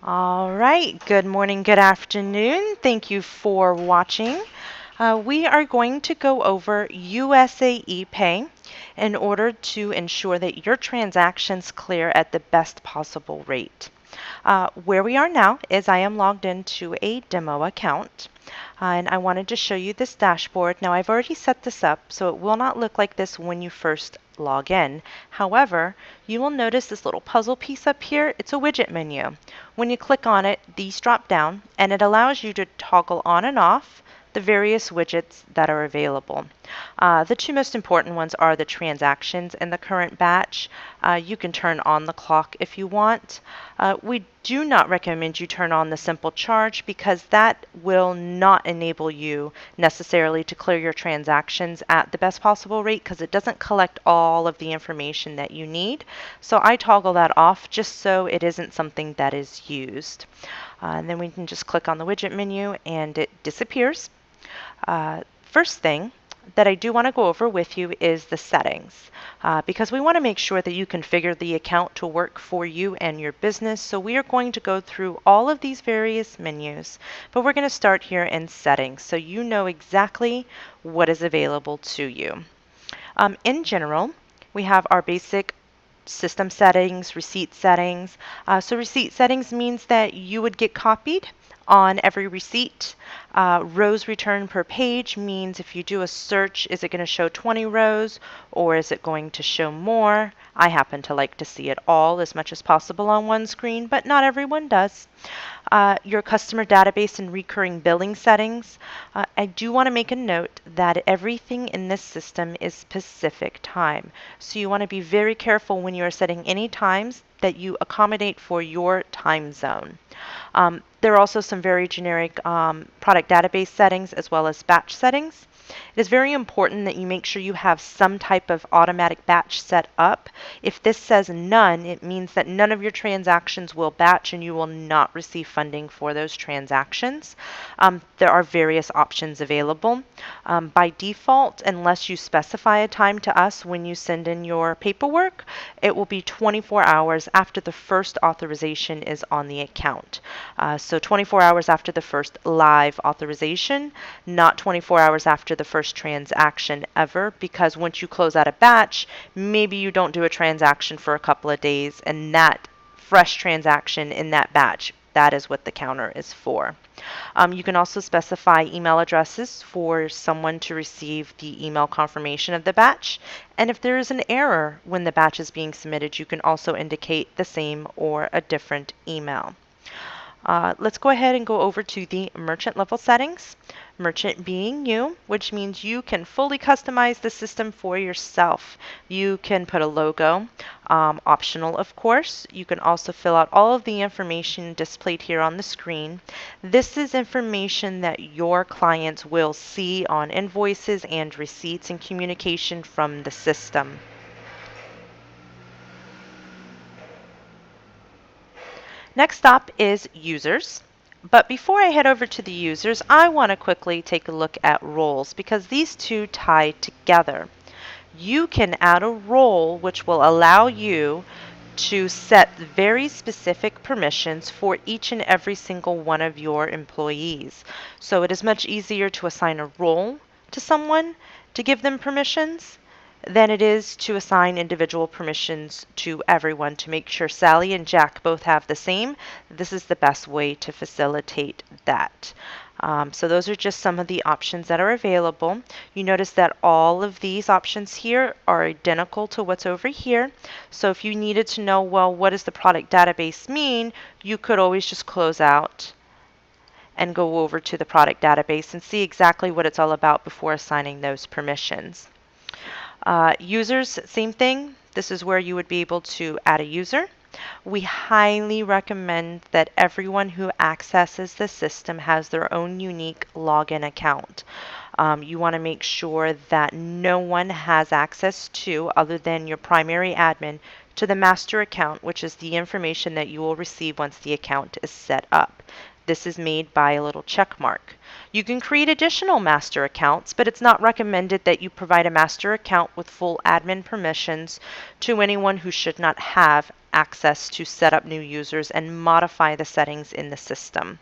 All right, good morning, good afternoon. Thank you for watching. We are going to go over USA ePay in order to ensure that your transactions clear at the best possible rate. Where we are now is I am logged into a demo account. And I wanted to show you this dashboard. Now I've already set this up so it will not look like this when you first log in. However, you will notice this little puzzle piece up here. It's a widget menu. When you click on it, these drop down and it allows you to toggle on and off the various widgets that are available. The two most important ones are the transactions and the current batch. You can turn on the clock if you want. We do not recommend you turn on the simple charge because that will not enable you necessarily to clear your transactions at the best possible rate because it doesn't collect all of the information that you need. So I toggle that off just so it isn't something that is used. And then we can just click on the widget menu and it disappears. First thing that I do want to go over with you is the settings because we want to make sure that you configure the account to work for you and your business. So we are going to go through all of these various menus, but we're going to start here in settings so you know exactly what is available to you. In general, we have our basic system settings, receipt settings. So receipt settings means that you would get copied on every receipt. Rows returned per page means if you do a search, is it going to show 20 rows or is it going to show more? I happen to like to see it all as much as possible on one screen, but not everyone does. Your customer database and recurring billing settings. I do want to make a note that everything in this system is Pacific time. So you want to be very careful when you are setting any times that you accommodate for your time zone. There are also some very generic product database settings as well as batch settings. It is very important that you make sure you have some type of automatic batch set up. If this says none, it means that none of your transactions will batch and you will not receive funding for those transactions. There are various options available. By default, unless you specify a time to us when you send in your paperwork, it will be 24 hours after the first authorization is on the account. So 24 hours after the first live authorization, not 24 hours after the first transaction ever, because once you close out a batch, maybe you don't do a transaction for a couple of days, and that fresh transaction in that batch, that is what the counter is for. You can also specify email addresses for someone to receive the email confirmation of the batch. And if there is an error when the batch is being submitted, you can also indicate the same or a different email. Let's go ahead and go over to the merchant level settings. Merchant being you, which means you can fully customize the system for yourself. You can put a logo, optional of course. You can also fill out all of the information displayed here on the screen. This is information that your clients will see on invoices and receipts and communication from the system. Next up is users. But before I head over to the users, I want to quickly take a look at roles because these two tie together. You can add a role which will allow you to set very specific permissions for each and every single one of your employees. So it is much easier to assign a role to someone to give them permissions than it is to assign individual permissions to everyone to make sure Sally and Jack both have the same. This is the best way to facilitate that. So those are just some of the options that are available. You notice that all of these options here are identical to what's over here. So if you needed to know, well, what does the product database mean, you could always just close out and go over to the product database and see exactly what it's all about before assigning those permissions. Users, same thing. This is where you would be able to add a user. We highly recommend that everyone who accesses the system has their own unique login account. You want to make sure that no one has access to, other than your primary admin, to the master account, which is the information that you will receive once the account is set up. This is made by a little check mark. You can create additional master accounts, but it's not recommended that you provide a master account with full admin permissions to anyone who should not have access to set up new users and modify the settings in the system.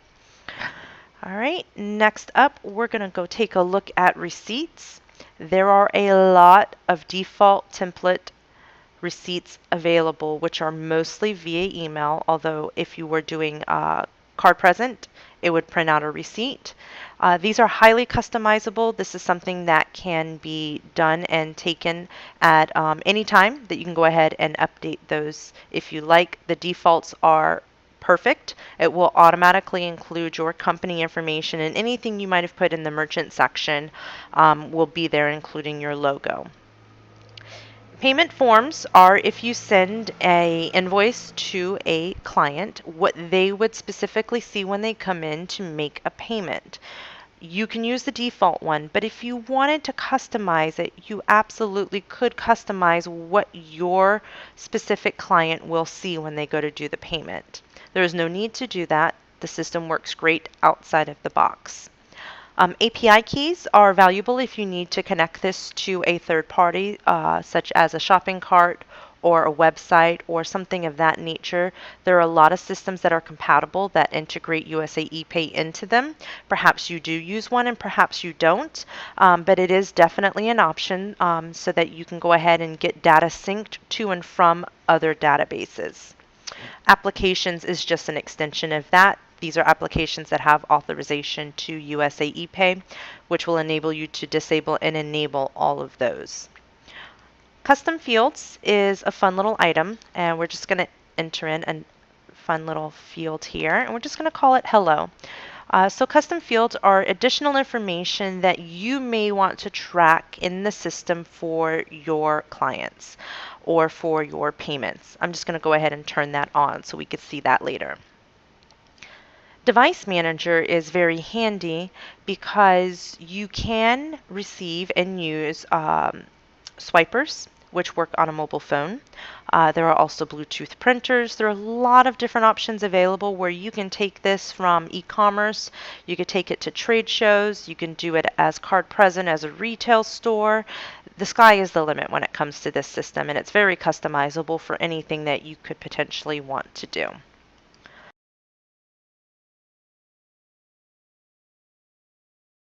All right, next up, we're going to go take a look at receipts. There are a lot of default template receipts available, which are mostly via email, although if you were doing card present, it would print out a receipt. These are highly customizable. This is something that can be done and taken at any time that you can go ahead and update those if you like. The defaults are perfect. It will automatically include your company information, and anything you might have put in the merchant section will be there, including your logo. Payment forms are if you send a invoice to a client, what they would specifically see when they come in to make a payment. You can use the default one, but if you wanted to customize it, you absolutely could customize what your specific client will see when they go to do the payment. There is no need to do that. The system works great outside of the box. API keys are valuable if you need to connect this to a third party, such as a shopping cart or a website or something of that nature. There are a lot of systems that are compatible that integrate USA ePay into them. Perhaps you do use one and perhaps you don't, but it is definitely an option so that you can go ahead and get data synced to and from other databases. Applications is just an extension of that. These are applications that have authorization to USA ePay, which will enable you to disable and enable all of those. Custom fields is a fun little item, and we're just going to enter in a fun little field here, and we're just going to call it hello. So custom fields are additional information that you may want to track in the system for your clients or for your payments. I'm just going to go ahead and turn that on so we could see that later. Device Manager is very handy because you can receive and use swipers, which work on a mobile phone. There are also Bluetooth printers. There are a lot of different options available where you can take this from e-commerce. You could take it to trade shows. You can do it as card present as a retail store. The sky is the limit when it comes to this system, and it's very customizable for anything that you could potentially want to do.